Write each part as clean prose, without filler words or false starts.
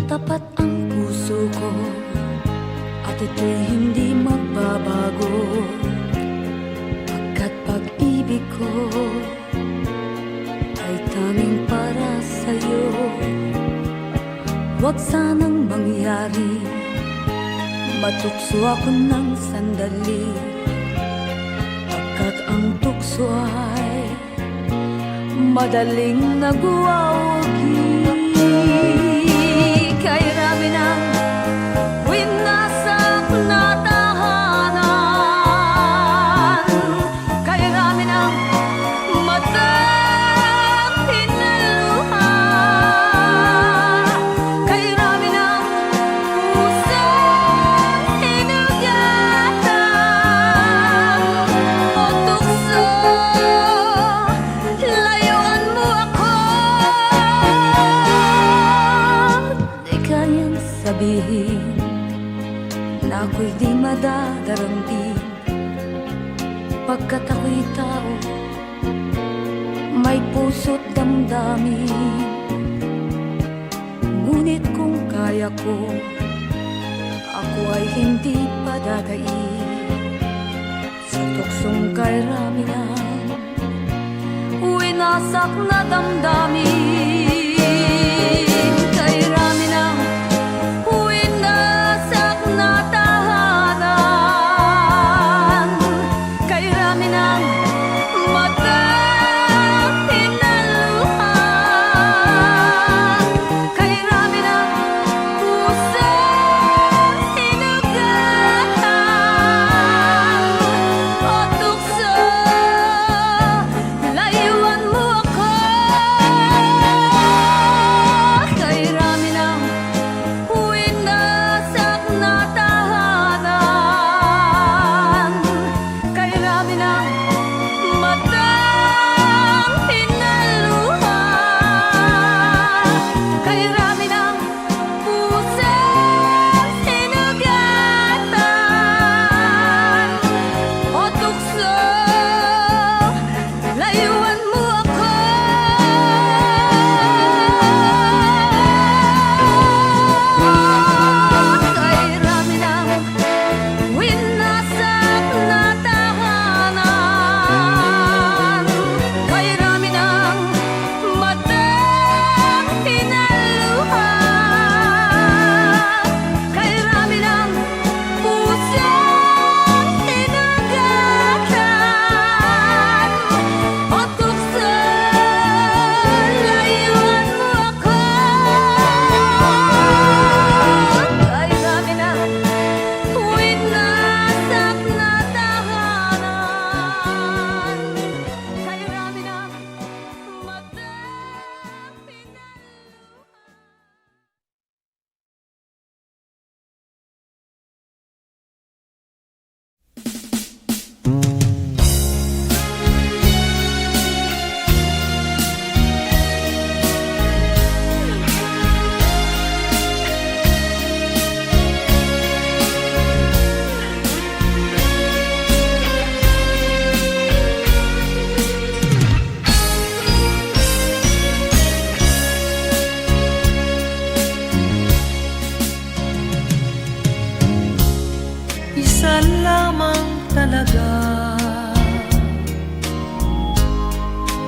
Tapat ang puso ko at ito'y hindi magbabago, pagkat pag-ibig ko ay tanging para sa'yo. Huwag sanang mangyari matukso ako ng sandali, pagkat ang tukso ay madaling nagwawagi. Kay rami ng winasak na tahanan, kay rami ng matang hinaluha, kay rami ng pusang hinugatan o tukso, layuan mo ako. Di kayang sabihin na ako'y di madadaramdin, pagkat ako'y tao, may puso't damdamin. Ngunit kung kaya ko, ako ay hindi padadaig sa tuksong kay rami ng winasak na damdamin. Kay rami ng winasak na tahanan, kay rami ng matang hinaluha, kay rami ng pusang hinugatan o tukso, layuan mo ako. Kay rami ng winasak na tahanan, kay rami ng matang hinaluha, kay rami ng pusang hinugatan o tukso, layuan mo ako. Kay rami ng winasak na tahanan, kay rami ng matang hinaluha, kay rami ng pusang hinugatan o tukso, layuan mo ako. Kay rami ng winasak na tahanan, kay rami ng matang Isa lamang talaga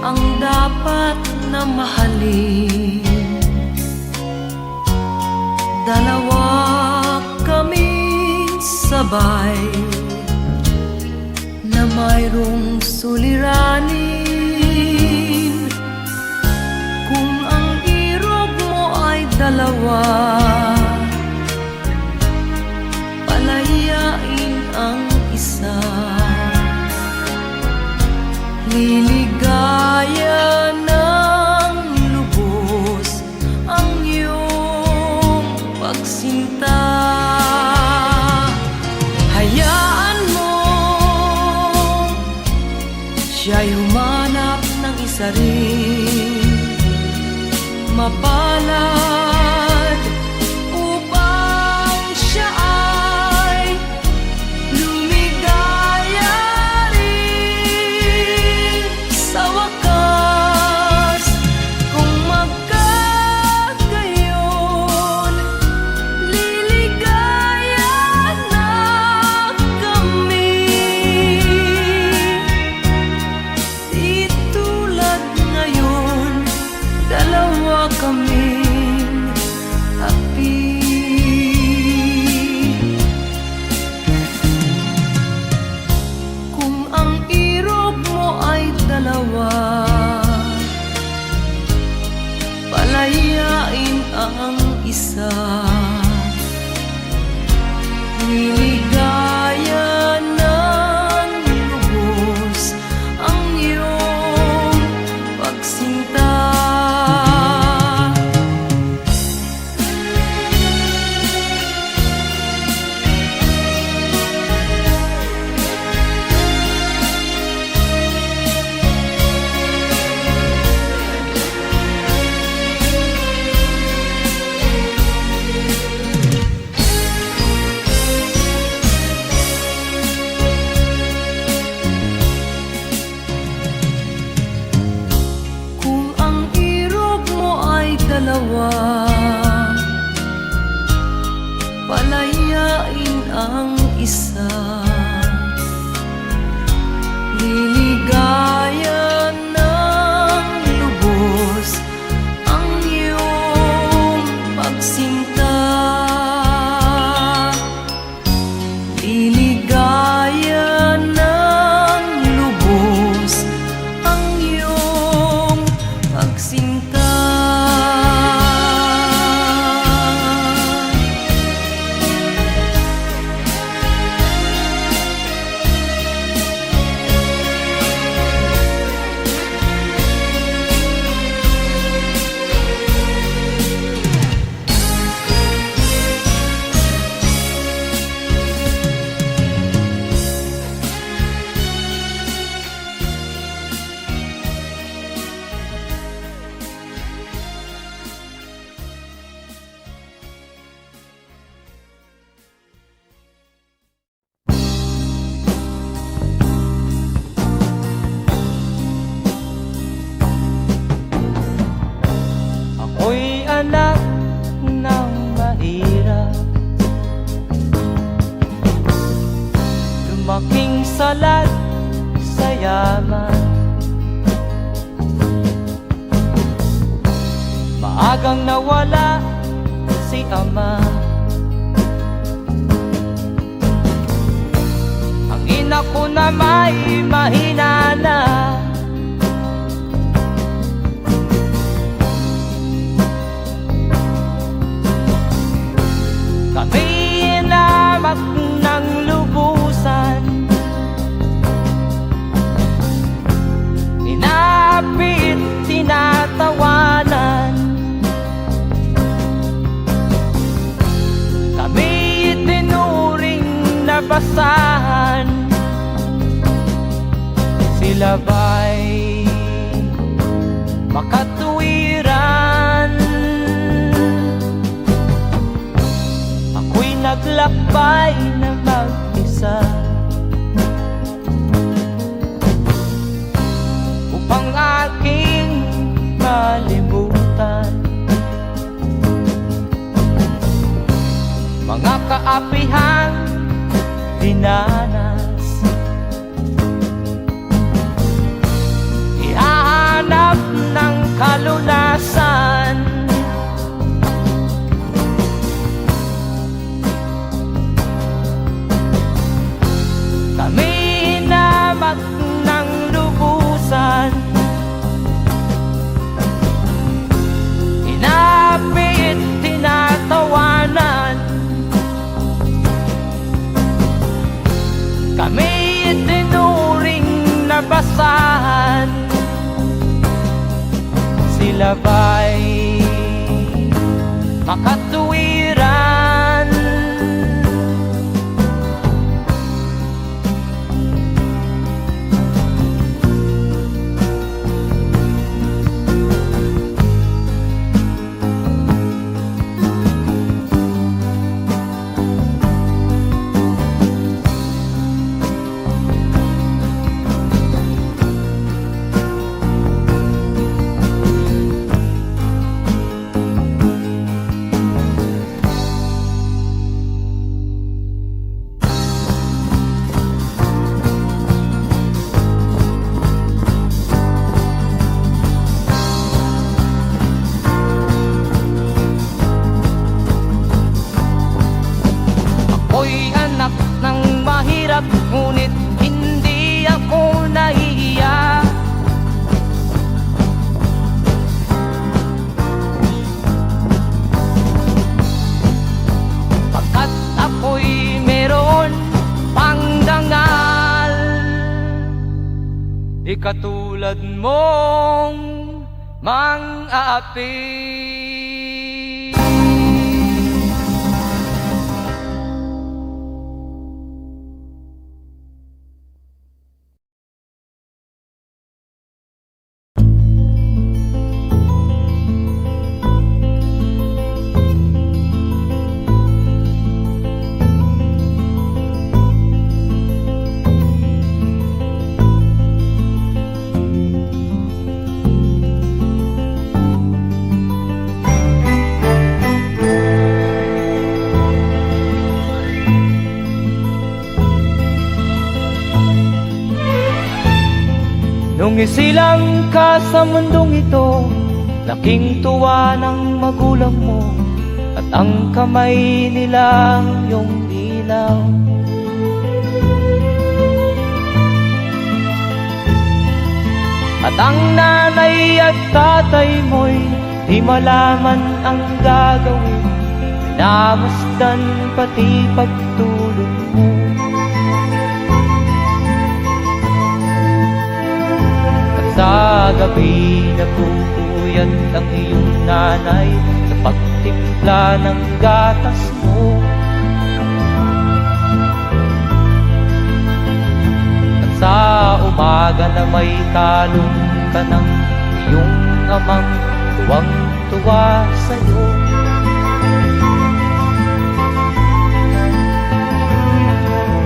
ang dapat na mahalin. Dalawa kaming sabay na mayroong suliranin. Kung ang irog mo ay dalawa, palayain ang isa. Liligaya ng lubos ang iyong pagsinta. Hayaan mo siya'y humanap ng isa rin. Mapalad mag-isa. Niligaya ng lubos ang iyong pagsinta. Dalawa, palayain ang isa. Liligaya ng lubos ang iyong pagsinta. Liligaya ng lubos ang iyong pagsinta. Ako'y anak ng mahirap, lumaking salat sa yaman. Maagang nawala si ama, ang ina ko na may mahina na. Kami inamak ng lubusan, inapit, tinatawanan. Kami itinuring na basahan, sila ba'y makatuwiran? Naglakbay na mag-isa upang aking malimutan mga kaapihang dinanas. Ihahanap ng kalunasan ng lubusan, inapit, tinatawanan. Kami itinuring na basahan, sila ba'y makatuwiran? Di katulad mong mang-aapi. Nung isilang ka sa mundong ito, laking tuwa ng magulang mo, at ang kamay nila iyong ilaw. At ang nanay at tatay mo'y di malaman ang gagawin, namasdan pati pagtulog mo. Sa gabi napupuyat ang iyong nanay sa pagtimpla ng gatas mo. At sa umaga na may talong ka ng iyong amang tuwang-tuwa sa'yo.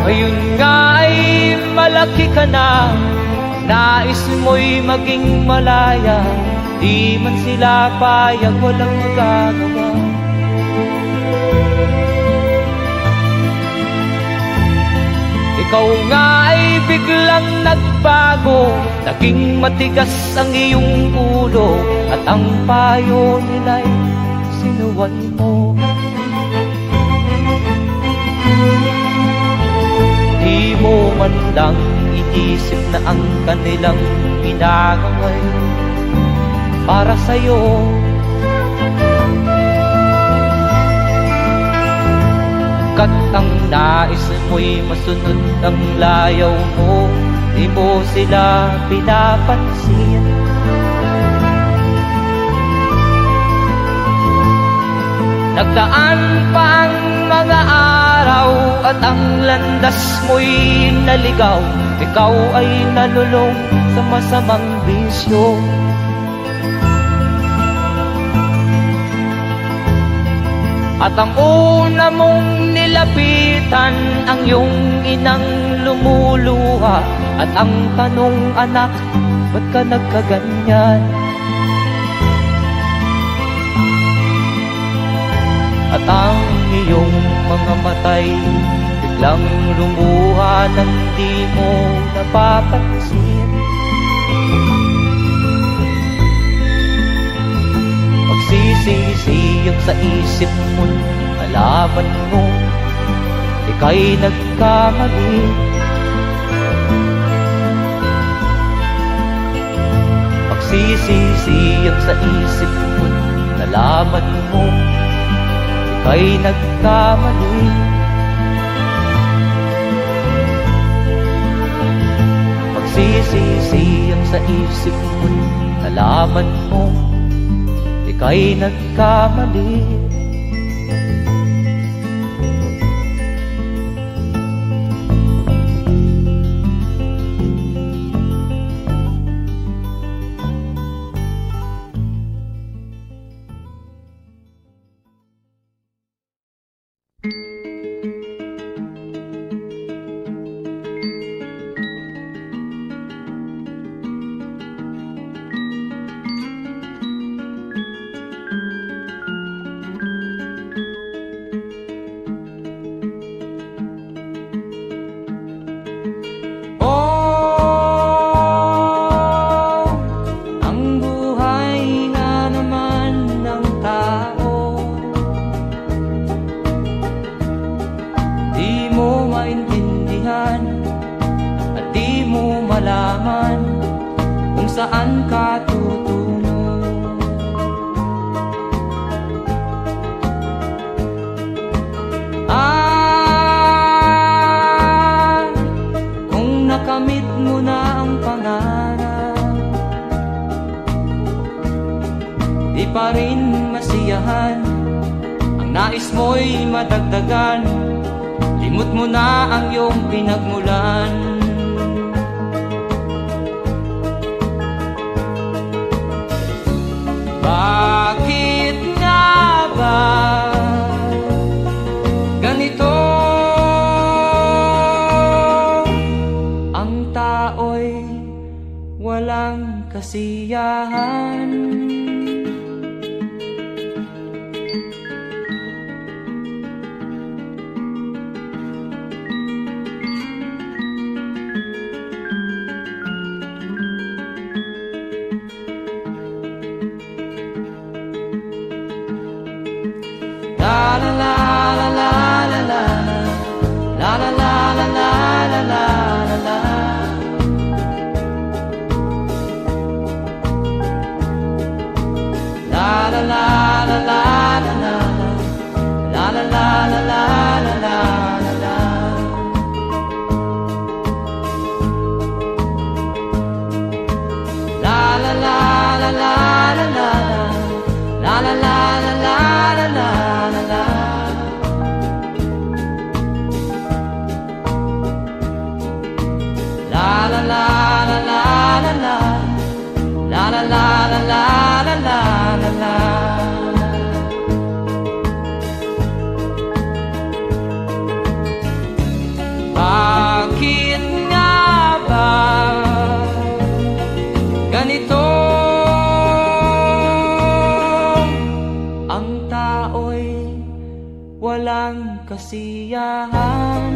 Ngayon nga ay malaki ka na, nais mo'y maging malaya, di man sila payag, walang magagawa. Ikaw nga ay biglang nagbago, naging matigas ang iyong ulo, at ang payo nila'y sinuway mo. Di mo man lang iisip na ang kanilang ginagaway para sa'yo. Kat ang nais mo'y masunod ang layaw mo, di mo sila pinapansin. Nagdaan pa ang mga araw at ang landas mo'y naligaw, ikaw ay nalulong sa masamang bisyo. At ang una mong nilapitan ang iyong inang lumuluha, at ang tanong, anak, ba't ka nagkaganyan? At ang iyong mga matay biglang lumuha nang di mo napapansin. Magsisisiyag sa isip mo, nalaman mo ika'y nagkamali. Magsisisiyag sa isip mo, nalaman mo ika'y nagkamali. Magsisisiyag sa isip mo, nalaman mo ika'y nagkamali. Saan ka tutungo? Kung nakamit mo na ang pangarap, nais mo'y madagdagan, limot mo na ang iyong pinagmulan. Bakit nga ba ganito? Ang tao'y walang kasiyahan. La la la la la la la la la la la la la la la. La la la la la la la la la la la la la la. La la la la la la la la la la la la la. La la la la la la la la la la la la la la. Bakit nga ba ganito? Ang tao'y walang kasiyahan.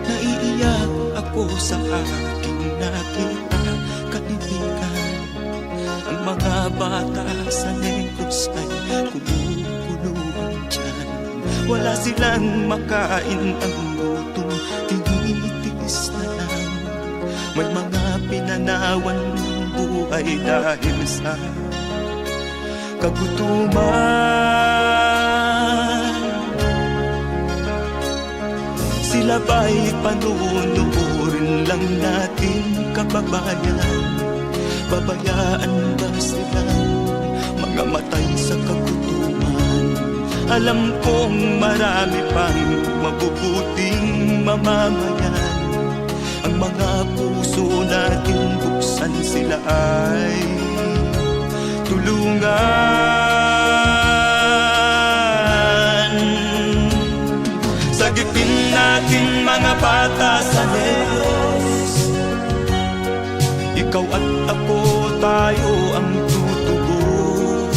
Naiiyak ako sa aking nakita, kaibigan. Ang mga bata sa Negros ay kumukuluan dyan. Wala silang makain, ang gutom tinitiis na lang. May mga pinanawan ng buhay dahil sa kagutuman. Sila ba'y panunurin lang natin, kababayan? Babayaan ba silang mga matay sa kagutuman? Alam kong marami pang mabubuting mamamayan. Ang mga puso natin buksan, sila ay tulungan. Sagipin natin mga bata sa Negros, ikaw at ako, tayo ang tutubos.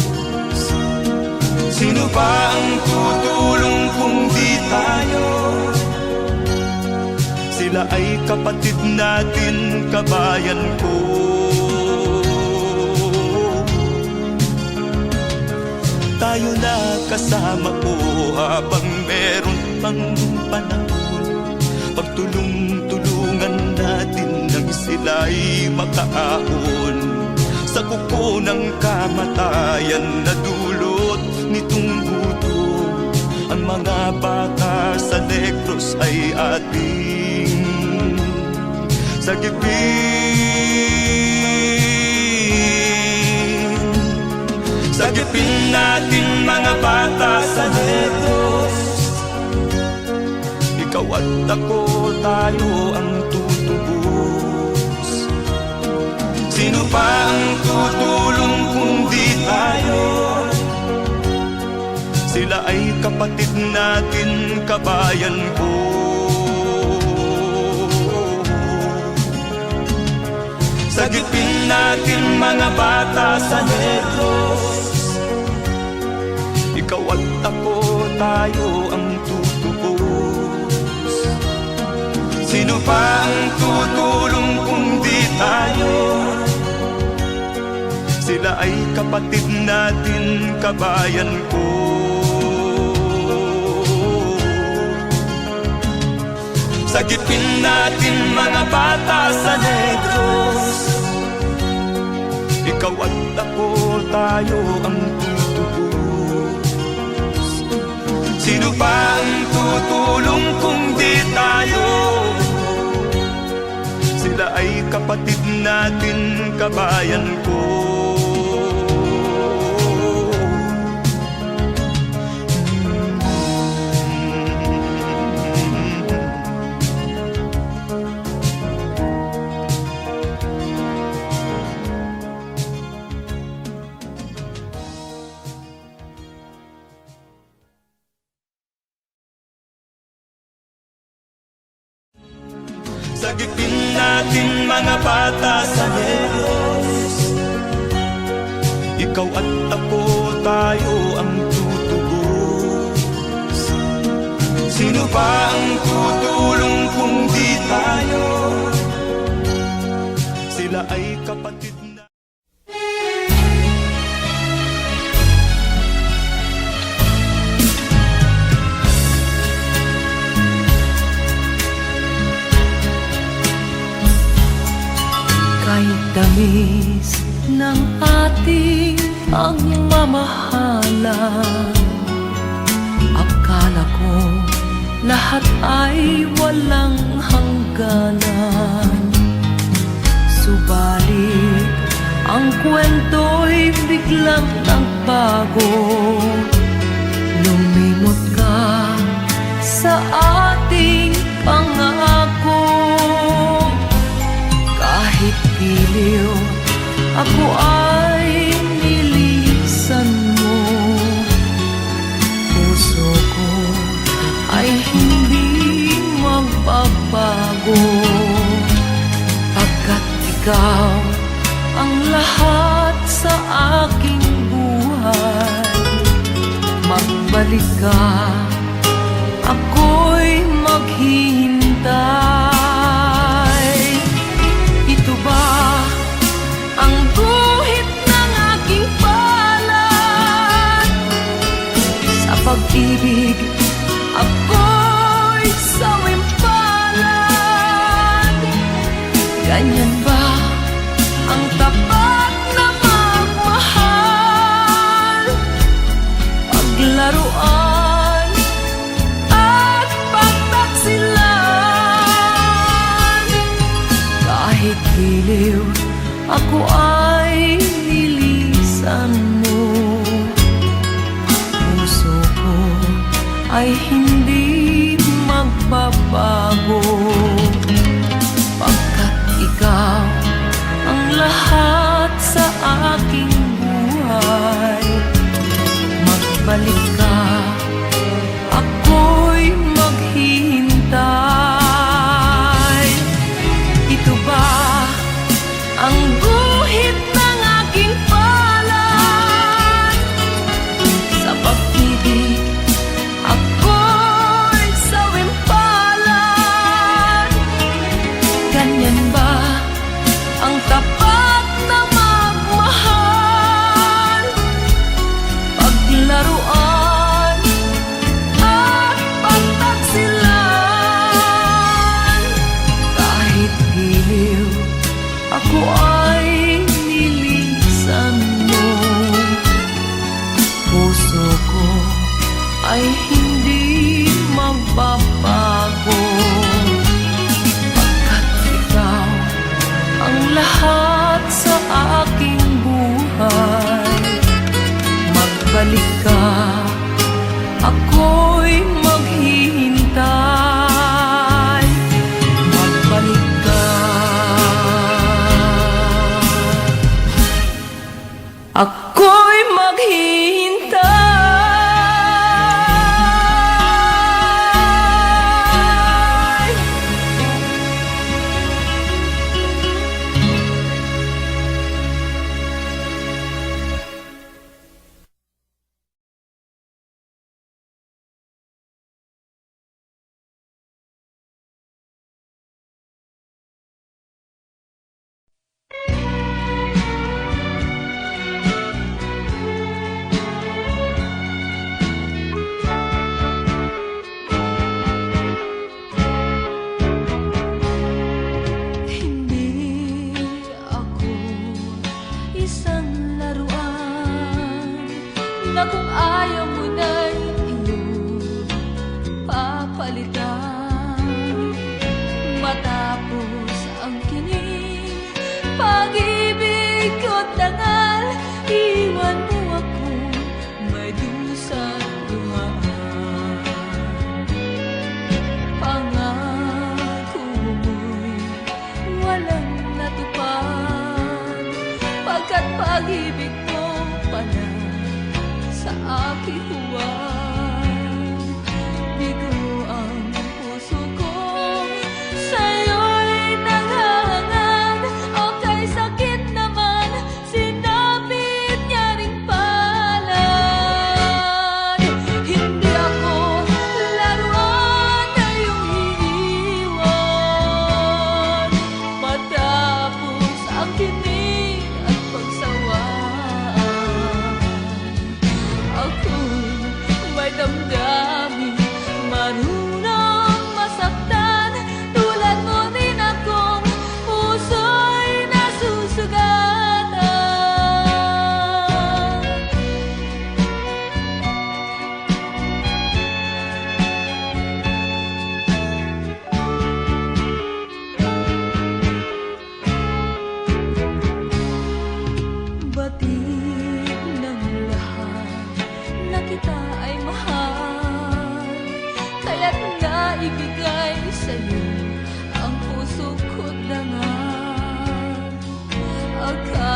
Sino ba ang tutulong kung di tayo? Sila ay kapatid natin, kabayan ko. Tayo na kasama ko habang meron pang panahon. Pagtulong-tulungan natin nang sila'y makaahon sa kuko ng kamatayan na dulot nitong gutom. Ang mga bata sa Negros ay ating sagipin. Sagipin natin mga bata sa Negros, ikaw at ako, tayo ang tutubos. Sino pa ang tutulong kung di tayo? Sila ay kapatid natin, kabayan ko. Sagipin natin mga bata sa Negros, ikaw at ako, tayo ang tutubos. Sino pa ang tutulong kung di tayo? Sila ay kapatid natin, kabayan ko. Sagipin natin mga bata sa Negros. Ikaw at ako, tayo ang tutubos. Sino pa ang tutulong kung di tayo? Sila ay kapatid natin, kabayan ko. Sagipin natin mga bata sa Negros. Ikaw at ako, tayo ang tutubos. Sino pa ang tutulong kung di tayo? Sila ay kapatid na. Kahit tamis ng ating pagmamahalan, akala ko lahat ay walang hangganan. Subalit ang kwento'y biglang nagbago. Lumimot ka sa ating pangako. Kahit giliw, ako ay nilisan mo. Puso ko ay hindi magbabago, pagkat ikaw ang lahat sa aking buhay. Magbalik ka, ako'y maghihintay. Ito ba ang guhit ng aking palad? Sa pag-ibig, ako'y sawimpalad. Ganyan ba ang tapat na magmahal? Paglaruan at pagtaksilan. Kahit giliw, ako ay nilisan mo. Puso ko ay hindi magbabago, pagkat ikaw ang lahat sa aking buhay. Magbalik ka, ako'y maghihintay. Ito ba ang guhit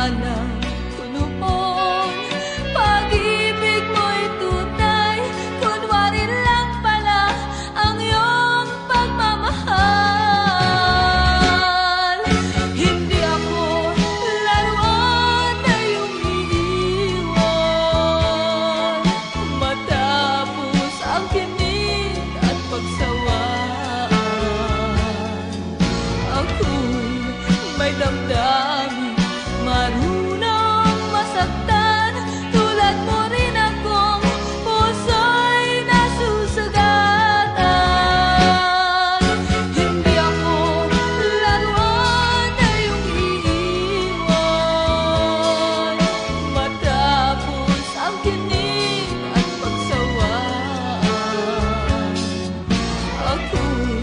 sana ko noon. Pag-ibig mo'y tunay, kunwari lang pala ang iyong pagmamahal. Hindi ako laruan na iyong iniwan, matapos ang kinig at pagsawaan. Ako'y may damdamin, marunong masaktan, tulad mo rin akong puso'y nasusugatan. Hindi ako laruan na iyong iiwan, matapos ang kinig at pagsawaan. Ako'y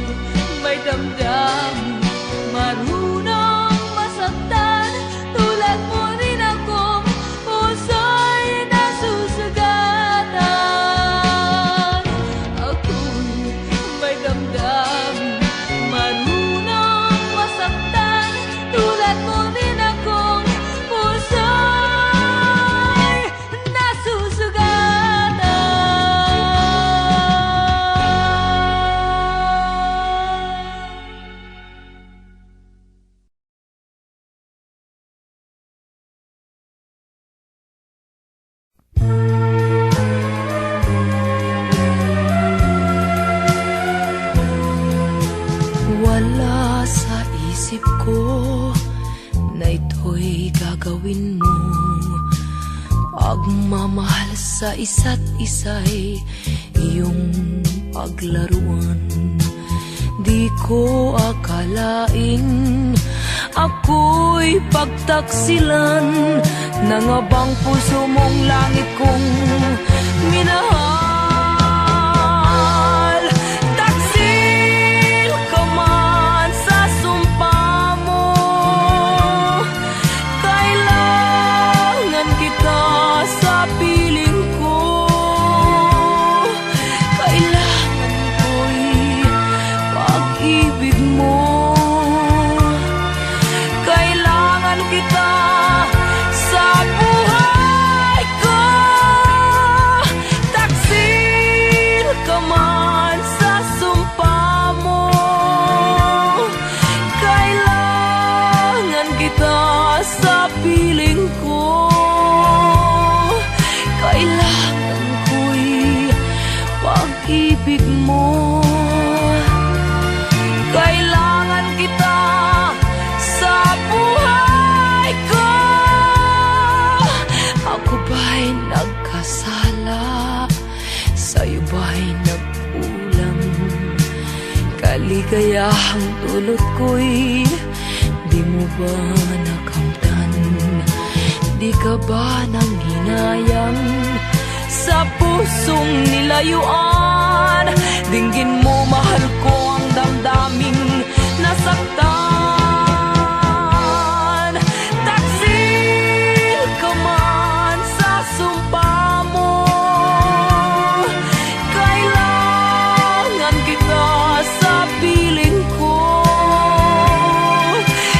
may damdamin, marunong masaktan, tulad mo rin akong puso'y nasusugatan. Ako'y may damdamin, marunong masaktan, tulad mo rin akong puso'y nasusugatan. Wala sa isip ko na ito'y gagawin mo. Pagmamahal sa isa't isa'y iyong paglaruan. Di ko akalain ako'y pagtaksilan ng abang puso mong langit kong minahal. Taksil ka man sa sumpa mo, kailangan kita sa piling ko. Kailangan ko'y pag-ibig mo, kailangan kita sa buhay ko. Taksil ka man sa sumpa mo, kailangan kita sa piling ko. Kailangan ko'y pag-ibig mo, kailangan kita sa buhay ko. Ako ba'y nagkasala? Sa'yo ba'y nagkulang? Kaligayahang dulot ko'y di mo ba nakamtan? Di ka ba nang hinayang sa pusong nilayuan? Dinggin mo, mahal ko, ang damdaming nasaktan. Taksil ka man sa sumpa mo, kailangan kita sa piling ko.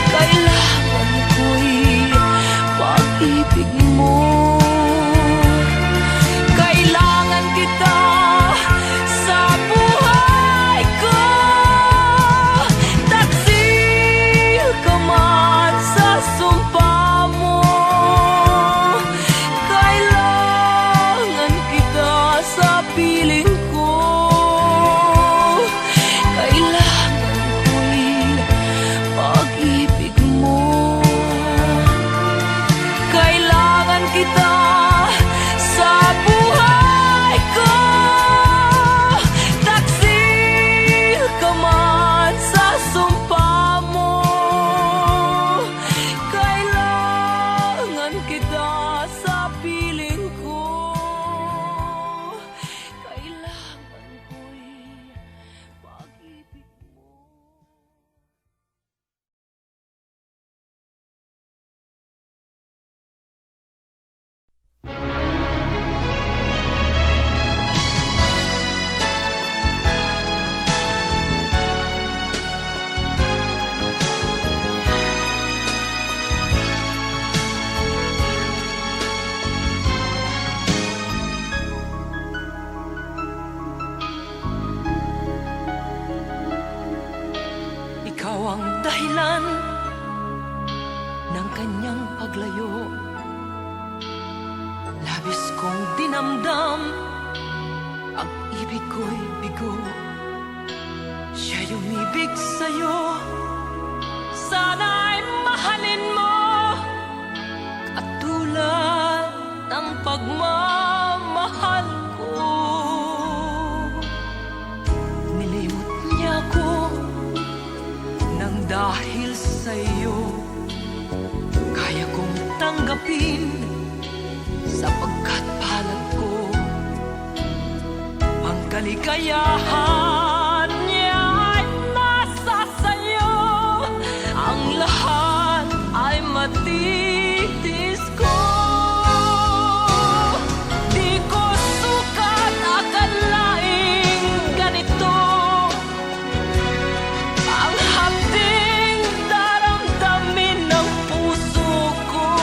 Kailangan ko'y pag-ibig mo, kailangan kita sa buhay ko. Taksil ikaw ang dahilan ng kanyang paglayo. Labis kong dinamdam, ang ibig ko'y bigo. Siya'y umibig sa'yo, sana'y mahalin mo, katulad ng pagmamahal ko. Nilimot niya ko nang dahil sa'yo, kaya kong tanggapin sapagkat palad ko ang kaligayahan niya ay nasa sayo. Ang lahat ay matitis ko. Di ko sukat akalaing ganito ang hapding daramdamin ng puso ko.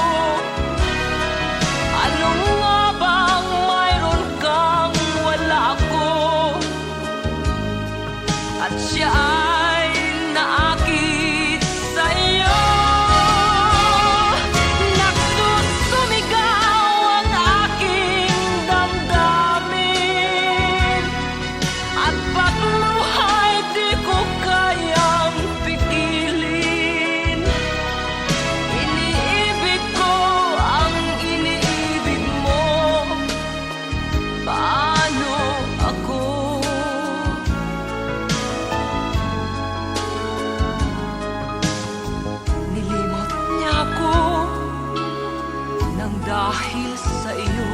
Ano nga bang mayroon kang wala ako? At siya ay naakit sa'yo. Nagsusumigaw ang aking damdamin, at pagluha'y di ko kayang pigilin. Iniibig ko ang iniibig mo. Paano ako? Nilimot niya ako nang dahil sa iyo,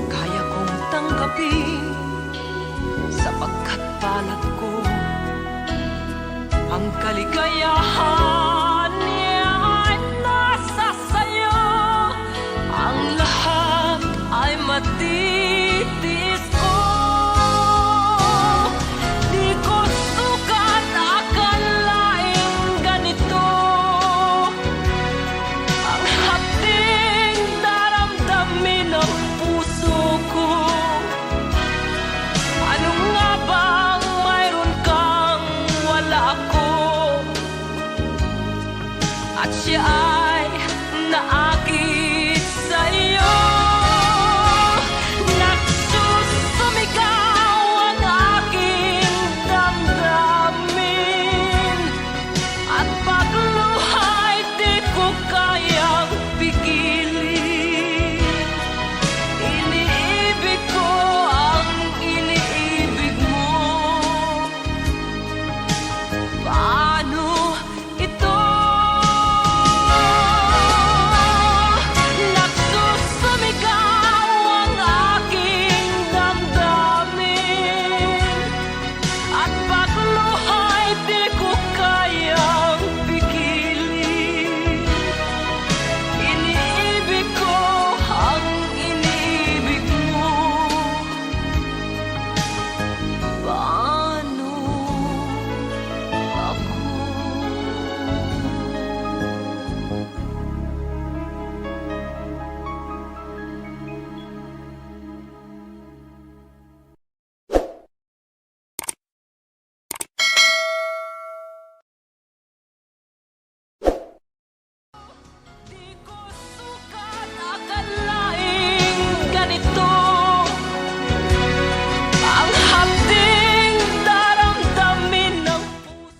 kaya kong tanggapin sapagkat palad ko ang kaligayahan niya ay nasa sayo. Ang lahat ay matitis ko. Di ko sukat akalaing ganito ang hapding daramdamin ng puso ko. Ano nga bang mayroon kang wala ako? At siya ay naakit sa'yo. Nagsusumigaw ang aking damdamin, at pagluha'y di ko kayang pigilin. Iniibig ko ang iniibig mo. Paano ito? Nagsusumigaw ang aking damdamin, at pagluha'y di ko kayang pigilin. Iniibig ko ang iniibig mo. Paano ako? Di ko sukat akalaing ganito ang hapding daramdamin ng puso.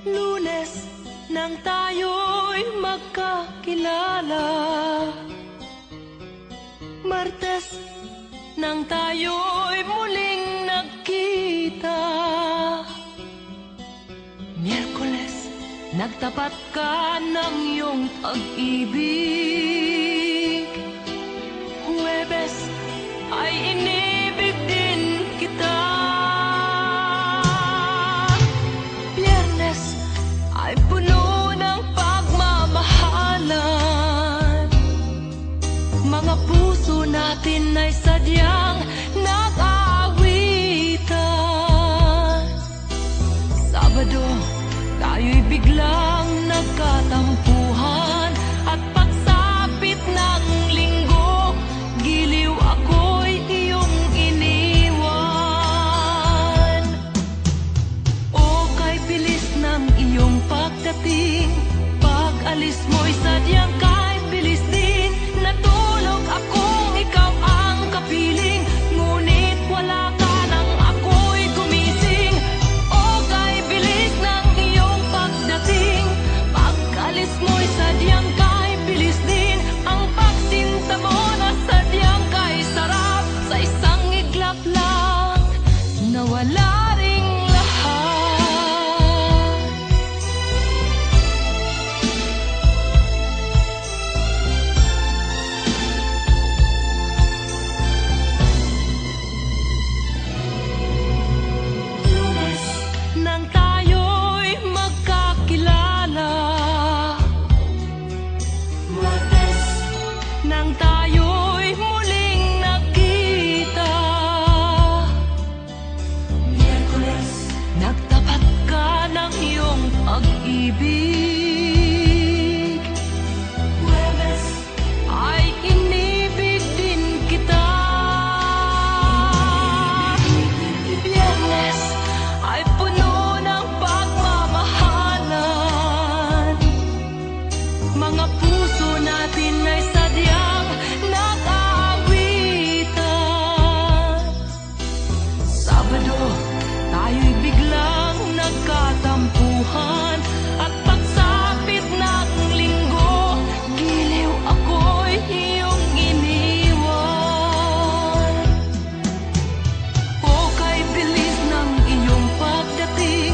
Lunes nang tayo'y magkakilala, Martes nang tayo'y muling nagkita, Miyerkules nagtapat ka ng iyong pag-ibig, Huwebes ay inibig din kita, Biyernes ay puno ng pagmamahal. mo'y sadyang kahit bilis din. Natulog akong ikaw ang kapiling, ngunit wala ka nang ako'y gumising. O kay bilis ng iyong pagdating, pag-alis mo'y sadyang kahit bilis din. Ang pagsinta mo na sadyang kahit sarap, sa isang iglap lang nawala ring lahat. Lunes, nang tayo'y magkakilala. Martes, nang tayo'y muling nagkita. Miyerkules, nagtapat ka ng iyong pag-ibig. Huwebes, ay inibig din kita. Biyernes, ay puno ng pagmamahalan. Mga puso natin ay sadyang nag-aawitan. Sabado, tayo'y biglang nagkatampuhan. At pagsapit ng linggo, giliw ako'y iyong iniwan. O kay bilis ng iyong pagdating,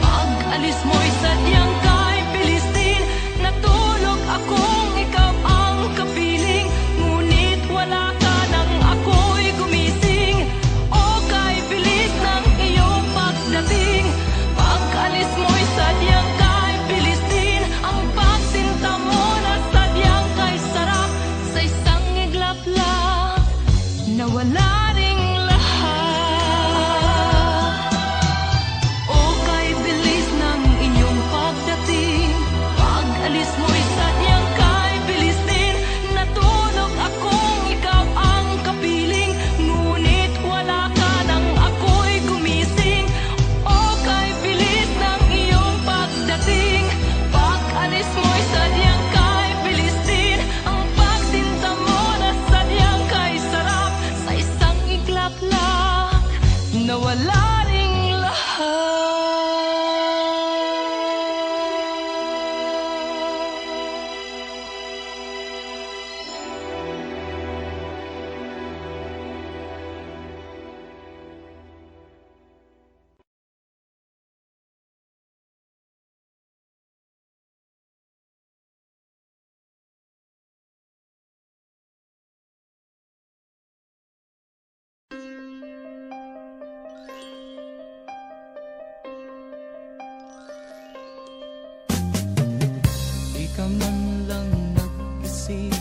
pag-alis mo'y sadyang kahit bilis din. Natulog akong ikaw ang kapiling, ngunit wala ka nang ako'y gumising. O kay bilis ng iyong pagdating, pag-alis mo'y sadyang kahit bilis din. Ang pagsinta mo na sadyang kahit sarap, sa isang iglap lang nawala ring lahat. O kay bilis ng iyong pagdating, pag-alis mo'y sadyang kahit bilis din. Natulog akong ikaw ang kapiling, ngunit wala ka nang ako'y gumising. O kay bilis ng iyong pagdating, pag-alis mo'y sadyang kahit bilis din. Ang pagsinta mo na sadyang kahit sarap, sa isang iglap lang nawala ring lahat. Di ka man lang nag-isip,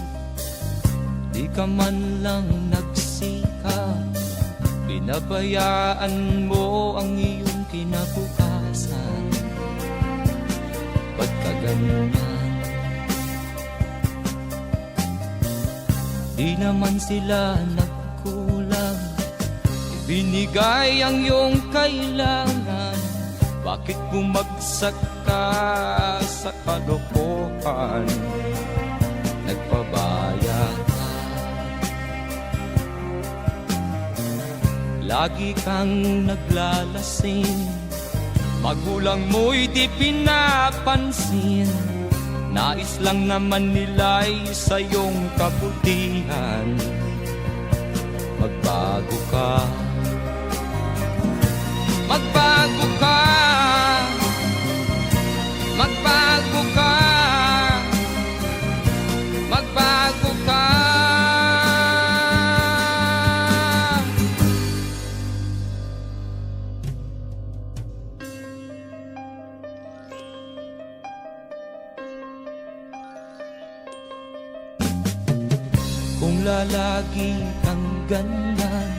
di ka man lang nagsikap, pinabayaan mo ang iyong kinabukasan. Ba't ka ganyan? Di naman sila nagkulang, ibinigay ang iyong kailangan. Bakit bumagsak ka sa kalokohan? Nagpabaya ka, lagi kang naglalasing, magulang mo'y di pinapansin. Nais lang naman nila'y sa iyong kabutihan. Magbago ka, magbago ka, magbago ka, magbago ka. Kung lalagi kang ganyan,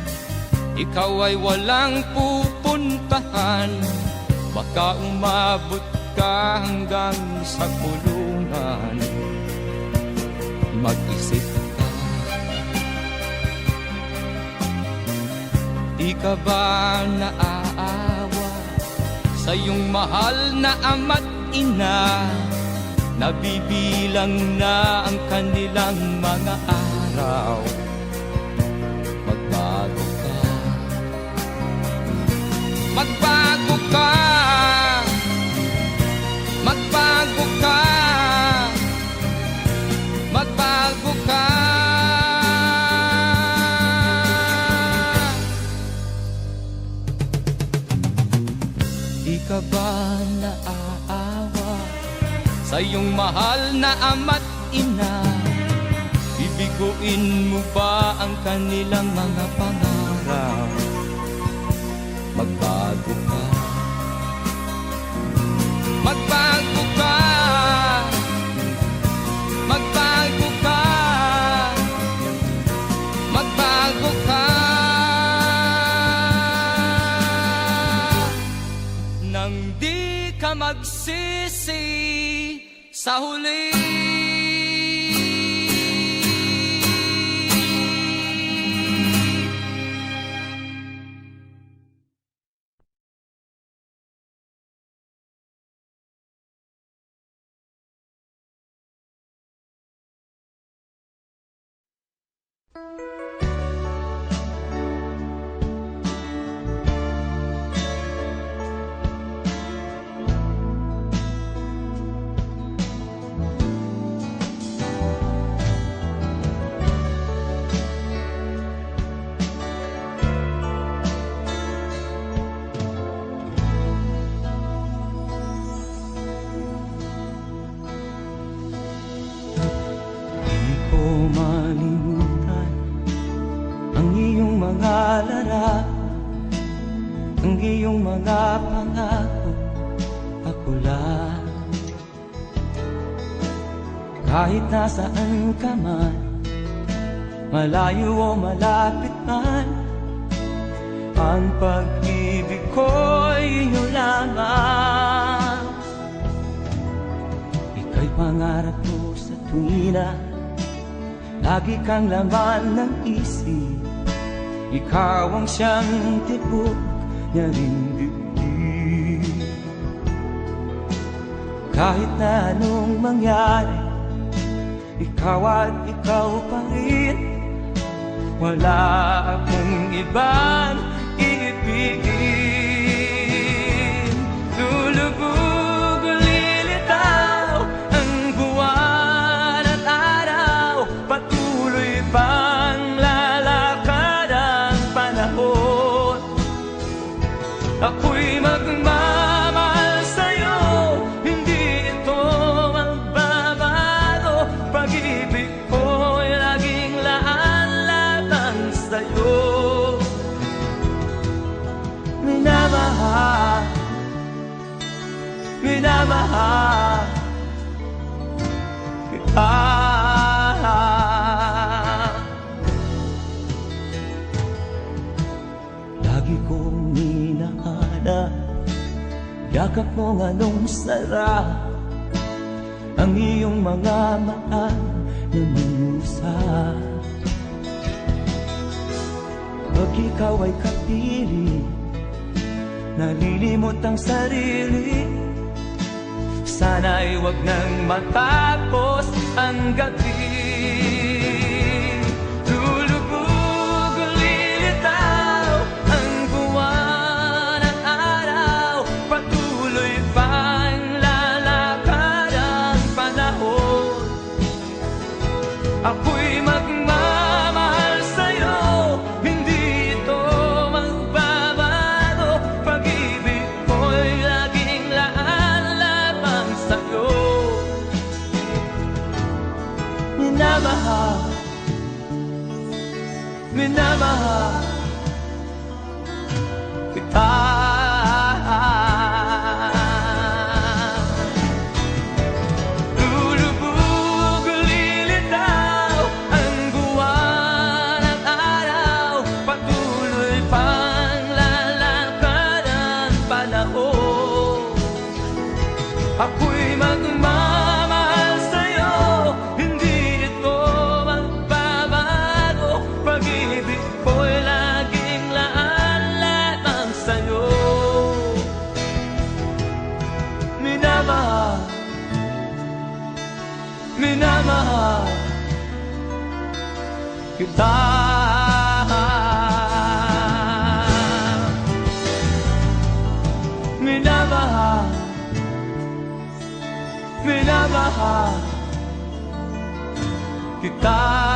ikaw ay walang pupuntahan. Baka umabot ka hanggang sa kulungan. Mag-isip ka, di ka ba naaawa sa iyong mahal na ama't ina? nabibilang na ang kanilang mga araw. Magbago ka, magbago ka, magbago ka, magbago ka. Di ka ba naaawa sa iyong mahal na ama't ina? Bibiguin mo ba ang kanilang mga pangarap? Magbago ka, magbago ka, magbago ka, magbago ka. Nang di ka magsisi sa huli. Di ko malimutan ang iyong mga larawan, ang iyong mga pangako, ako lang. Kahit nasaan ka man, malayo o malapit man, ang pag-ibig ko'y iyo lamang. Ika'y pangarap ko sa tuwina, lagi kang laman ng isip. Ikaw ang siyang tibok niya ring dibdib. Kahit na anong mangyari, ikaw at ikaw pa rin. Wala akong ibang iibigin. Lulubog o lilitaw ang buwan at araw, patuloy pang lalakad ang panahon. Ako'y magmamahal sa'yo, hindi ito magbabago. Pag-ibig ko'y laging laan-latang sa'yo. Minamahal, minamahal kita. Lagi kong hinahanap yakap mo anong sarap, ang iyong mga mata na minusap. Pag ikaw ay kapiling, nalilimot ang sarili. Sana'y wag nang matapos ang gabi. Lulubog o lilitaw ang buwan at araw, patuloy pang lalakad ang panahon. Ako'y magmamahal sa'yo, hindi ito magbabago. Pag-ibig ko'y laging laan lamang sa'yo. Minamahal, minamahal kita. Lulubog o lilitaw ang buwan at araw, patuloy pang lalakad ang panahon. Ako'y magmamahal sa'yo, hindi ito magbabago. Pag-ibig ko'y laging laan lamang sa'yo. minamahal kita. Minamahal, minamahal kita.